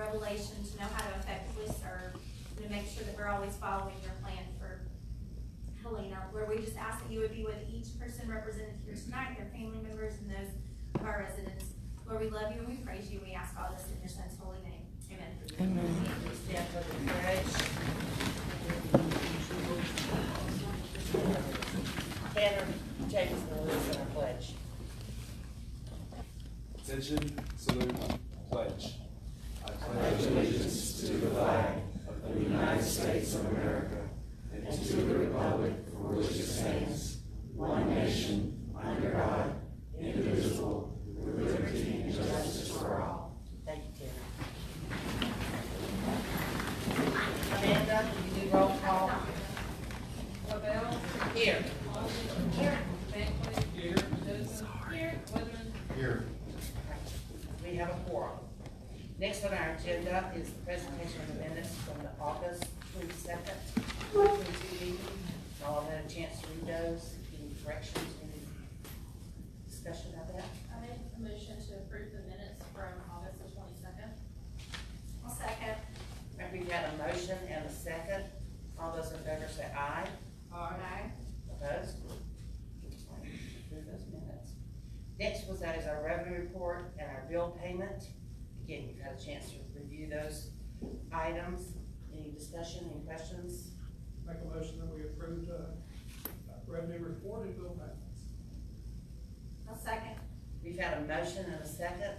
revelation to know how to effectively serve, and to make sure that we're always following your plan for Helena, where we just ask that you would be with each person represented here tonight, their family members, and those of our residents. Lord, we love you and we praise you. We ask all this in your son's holy name. Amen. Amen. Please stand for the pledge. Tanner James will lead us in our pledge. Attention, salute, pledge. I pledge allegiance to the flag of the United States of America and to the republic for which it stands, one nation, under God, indivisible, with liberty and justice for all. Thank you, Tanner. Amanda, can you do roll call? Lavelle. Here. Here. Bankley. Here. Joseph. Here. Woodman. Here. We have a quorum. Next on our agenda is the presentation of the minutes from the August 22nd, 2022 meeting. Y'all have had a chance to read those. Any corrections, any discussion about that? I make a motion to approve the minutes from August the 22nd. I'll second. And we've had a motion and a second. All those in favor say aye. Aye. Opposed? Approve those minutes. Next was that is our revenue report and our bill payment. Again, you've had a chance to review those items. Any discussion, any questions? Make a motion that we approve the revenue report and bill payments. I'll second. We've had a motion and a second.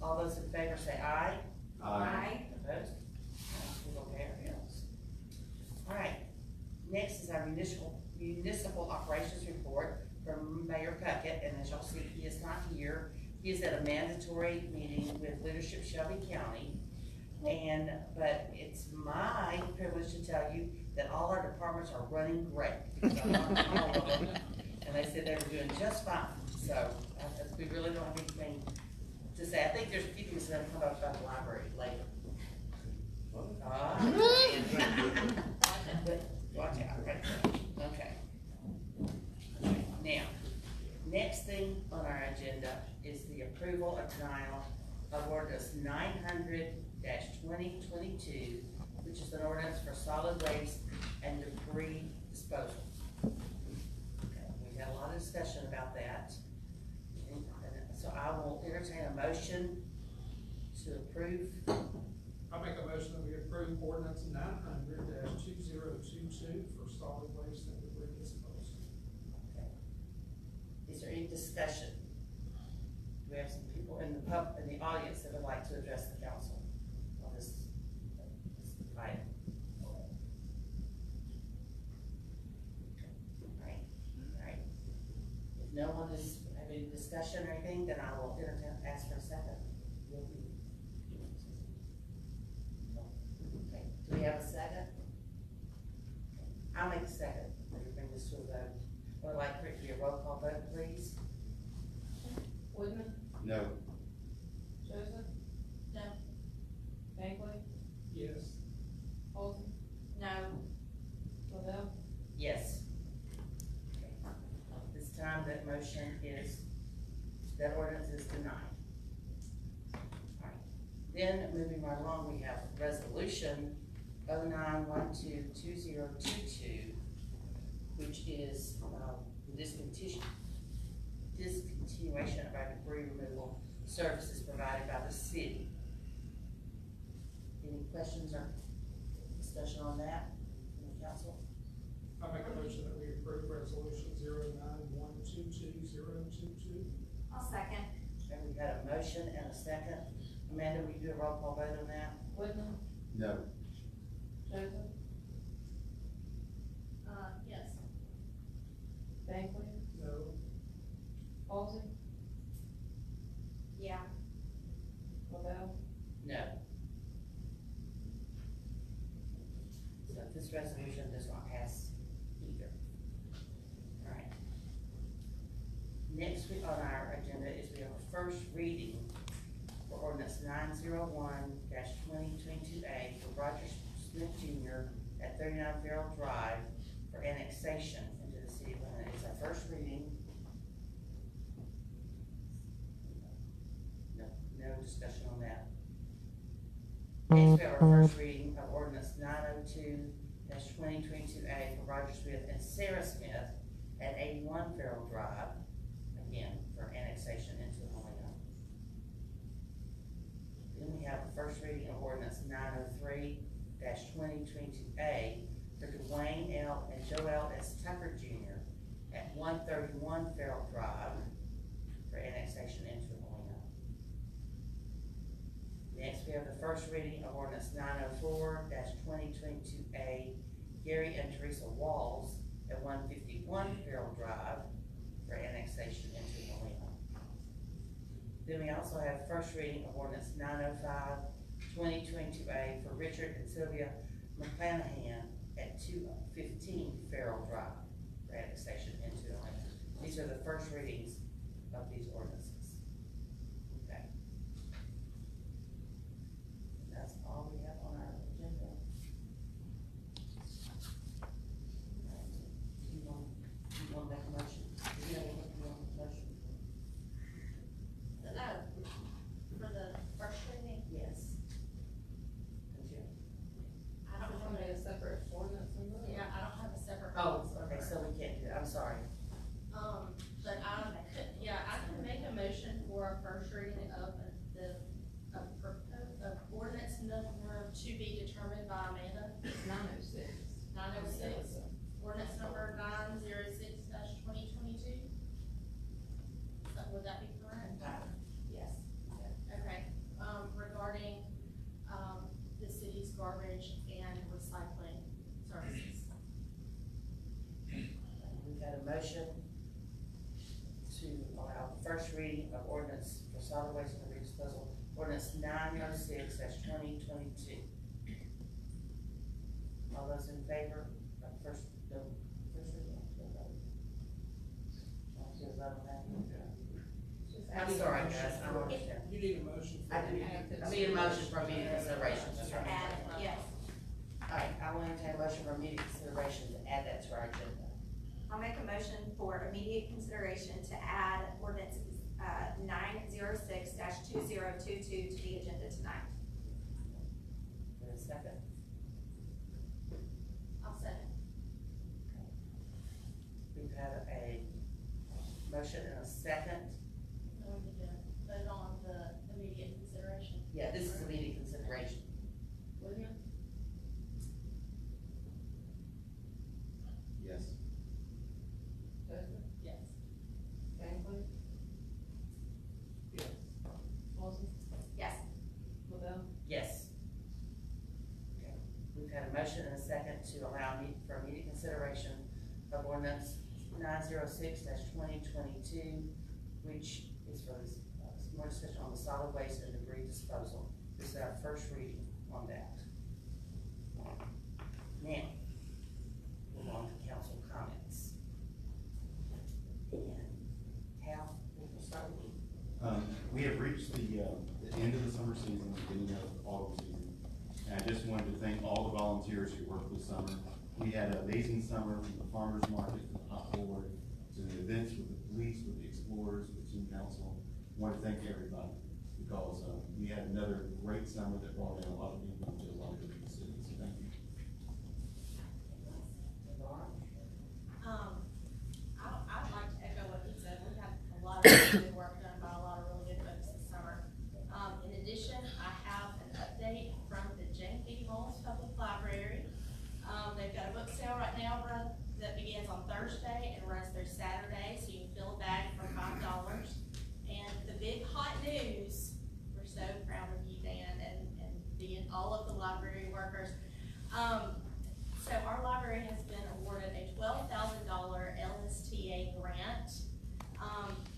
All those in favor say aye. Aye. Opposed? We'll go pay our bills. All right. Next is our municipal operations report from Mayor Puckett, and as y'all see, he is not here. He is at a mandatory meeting with Leadership Shelby County. But it's my privilege to tell you that all our departments are running great. Because I'm on all of them, and they said they were doing just fine. So we really don't have anything to say. I think there's a few things that have come up about the library later. But watch out, right there. Okay. Now, next thing on our agenda is the approval or denial of ordinance 900-2022, which is an ordinance for solid waste and debris disposal. Okay, we've had a lot of discussion about that. And so I will entertain a motion to approve. I make a motion that we approve ordinance 900-2022 for solid waste and debris disposal. Okay. Is there any discussion? Do we have some people in the audience that would like to address the council on this item? All right. If no one is having any discussion or anything, then I will ask for a second. Okay, do we have a second? I'll make a second. Let me bring this to a vote. Would like for it to be a roll call vote, please? Woodman. No. Joseph. No. Bankley. Yes. Olson. No. Lavelle. Yes. Okay. This time that motion is, that ordinance is denied. Alright. Then moving right along, we have resolution 09122022, which is discontinuation of our debris removal services provided by the city. Any questions or discussion on that from the council? I make a motion that we approve resolution 09122022. I'll second. And we've got a motion and a second. Amanda, will you do a roll call vote on that? Woodman. No. Joseph. Yes. Bankley. No. Olson. Yeah. Lavelle. No. So this resolution does not pass either. All right. Next week on our agenda is we have a first reading for ordinance 901-2022A for Roger Smith Jr. at 39 Farrell Drive for annexation into the city of Helena. It's our first reading. No discussion on that. Next, we have our first reading of ordinance 902-2022A for Roger Smith and Sarah Smith at 81 Farrell Drive, again, for annexation into Helena. Then we have the first reading of ordinance 903-2022A for Dwayne L. and Joel S. Tucker Jr. at 131 Farrell Drive for annexation into Helena. Next, we have the first reading of ordinance 904-2022A, Gary and Teresa Walls at 151 Farrell Drive for annexation into Helena. Then we also have first reading of ordinance 905-2022A for Richard and Sylvia McClanahan at 215 Farrell Drive for annexation into Helena. These are the first readings of these ordinances. Okay. That's all we have on our agenda. Do you want to make a motion? Do you have anything you want to motion? No, for the first reading, Yes. Don't you? I don't Just have made a separate ordinance and vote. yeah, I don't have a separate. Oh, ordinance okay, so we can't do that, I'm sorry. But I could, yeah, I can make a motion for a first reading of ordinance number to be determined by Amanda. 906. 906, ordinance number 906-2022. Would that be correct? Yes. Okay, regarding, the city's garbage and recycling services. We've had a motion to allow the first reading of ordinance for solid waste and debris disposal, ordinance 906-2022. All those in favor of first reading? I'm sorry, guys, I don't understand. You need a motion. I need a motion for immediate consideration. That's right. Add, yes. All right, I will entertain a motion for immediate consideration to add that to our agenda. I'll make a motion for immediate consideration to add ordinance 906-2022 to the agenda tonight. In a second. I'll second. We've had a motion and a second. Then we need to vote on the immediate consideration. Yeah, this is immediate consideration. William? Yes. Joseph, Yes. Bankley, Yes. Paulson, Yes. Lavelle, Yes. Okay. We've had a motion and a second to allow for immediate consideration of ordinance 906-2022, which is for this, more discussion on the solid waste and debris disposal. This is our first reading on that. Now, move on to council comments. And Hal, we'll start with you. We have reached the end of the summer season, beginning of autumn season. And I just wanted to thank all the volunteers who worked this summer. We had an amazing summer from the farmers market to the hot board, to the events with the police, with the explorers, with team council. I want to thank everybody because we had another great summer that brought in a lot of people to a lot of different cities. So thank you. Laura? I'd like to echo what he said. We had a lot of really good work done by a lot of really good folks this summer. In addition, I have an update from the Jane B. Mullins Public Library. They've got a book sale right now that begins on Thursday and runs through Saturday, so you can fill a bag for $5. And the big hot news, we're so proud of you, Dan, and all of the library workers. So our library has been awarded a $12,000 LSTA grant.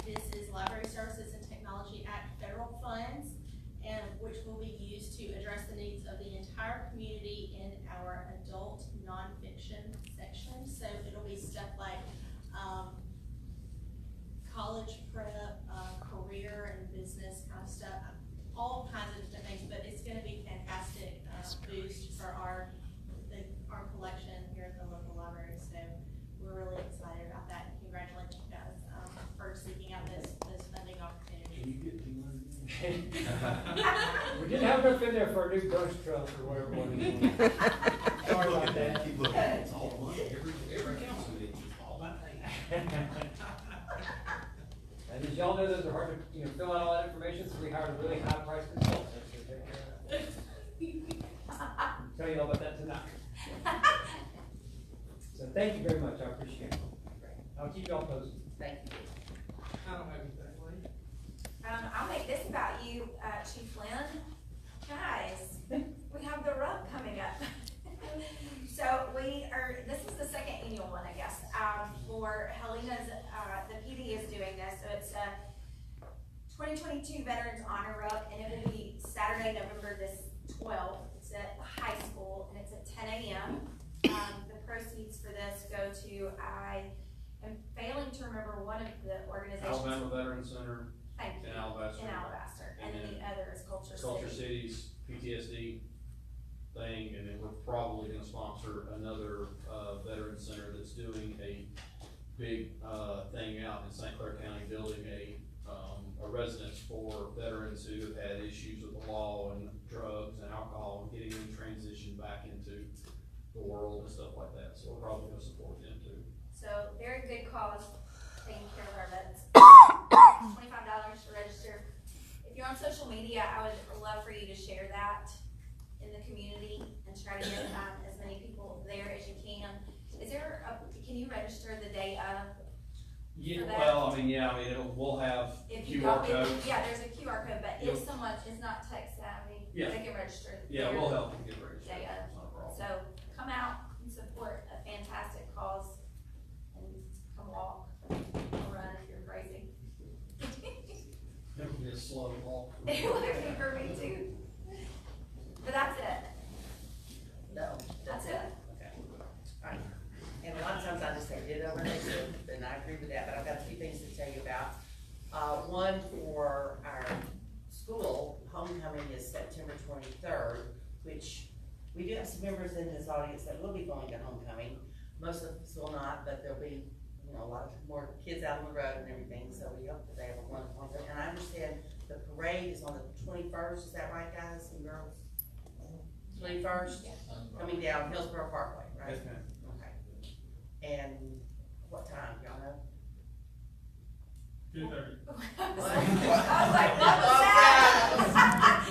This is Library Services and Technology Act federal funds, and which will be used to address the needs of the entire community in our adult nonfiction section. So it'll be stuff like college prep, career and business kind of stuff, all kinds of different things, but it's gonna be fantastic boost for our collection here at the local library. So we're really excited about that, and congratulations guys for seeking out this funding opportunity. Can you get me one? We didn't have enough in there for a new brush truck or whatever one is. Sorry about that. Keep looking. It's all money, every council meeting, it's all about that. And as y'all know, those are hard to, fill out all that information, so we hired a really high priced consultant to take care of that. Tell you all about that tonight. So thank you very much, I appreciate it. I'll keep y'all posted. Thank you. I don't have anything, Lee. I'll make this about you, Chief Lynn. Guys, we have the rub coming up. So this is the second annual one, I guess, for Helena's, the PD is doing this, so it's a 2022 Veterans Honor Rub, and it will be Saturday, November this 12th. It's at the high school, and it's at 10 a.m. The proceeds for this go to, I am failing to remember one of the organizations. Alabama Veterans Center Thank you. in Alabaster. In Alabaster, and then the other is Culture City's PTSD thing, and then we're probably gonna sponsor another, Veterans Center that's doing a big, thing out in St. Clair County, building a residence for veterans who have had issues with the law and drugs and alcohol, and getting them transitioned back into the world and stuff like that, so we're probably gonna support them too. So, very good cause, taking care of our vets. $25 to register. If you're on social media, I would love for you to share that in the community and try to get as many people there as you can. Can you register the day of? Yeah, For that? well, we'll have If you QR don't, code. yeah, there's a QR code, but Yep. if someone is not tech savvy, Yeah. they can register. Yeah, there. we'll help them get registered, Yeah, yeah. it's not a problem. So, come out and support a fantastic cause, and come walk, or run if you're crazy. It'll be a slow walk. It would be for me too. But that's it. No. That's it. Okay. Alright. And a lot of times I just say it over and over, and I agree with that, but I've got a few things to tell you about. One for our school, homecoming is September 23rd, which we do have some members in this audience that will be going to homecoming. Most of us will not, but there'll be, a lot of more kids out on the road and everything, so we hope that they have a wonderful homecoming. And I understand the parade is on the 21st, is that right, guys and girls? 21st, coming down Hillsborough Parkway, right? Yes, ma'am. Okay. And what time, y'all know? 2:30. I was like, what was that?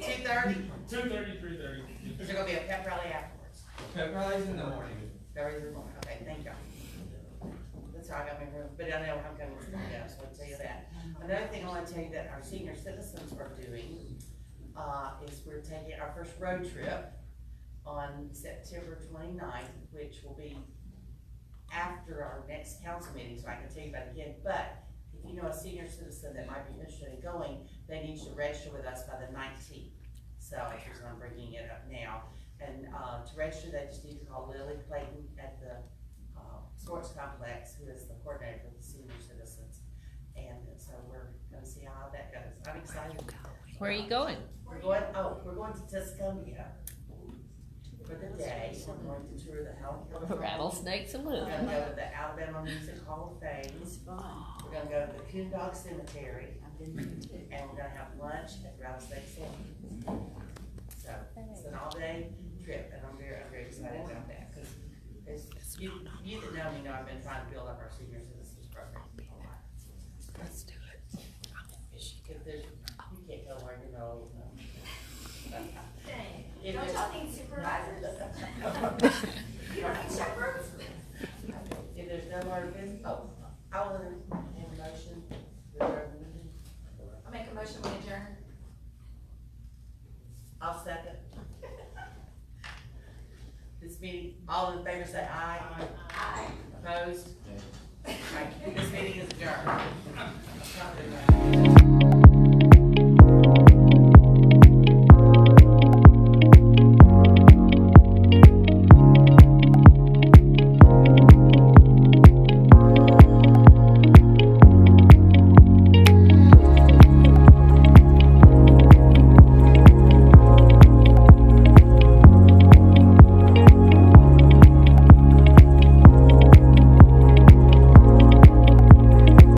2:30? 2:30, 3:30. Is there gonna be a pep rally afterwards? Pep rallies in the morning. There is one, okay, thank y'all. That's how I got my room, but I know I'm coming to school now, so I'll tell you that. Another thing I wanna tell you that our senior citizens are doing, is we're taking our first road trip on September 29th, which will be after our next council meeting, so I can tell you about it again, but if you know a senior citizen that might be interested in going, they need to register with us by the 19th. So, here's I'm bringing it up now. And, to register, they just need to call Lily Clayton at the, sports complex, who is the coordinator for the senior citizens. And so we're gonna see how that goes. I'm excited. Where are you going? We're going to Tuscumbia for the day. We're going to tour the Alabama. Rattlesnake We're Saloon. gonna go to the Alabama Music Hall of Fame. We're gonna go to the Coondog Cemetery. And we're gonna have lunch at Rattlesnake Saloon. So, it's an all-day trip, and I'm very excited about that, because you that know me know I've been trying to build up our senior citizens program. Let's do it. If there's, you can't go where you're old, no. Dang, don't y'all need supervisors? You don't need chaperones? If there's no more business, I will entertain a motion. to adjourn the meeting. I'll make a motion to adjourn. I'll second. This meeting, all in favor say aye. Aye. Opposed? Right, this meeting is adjourned.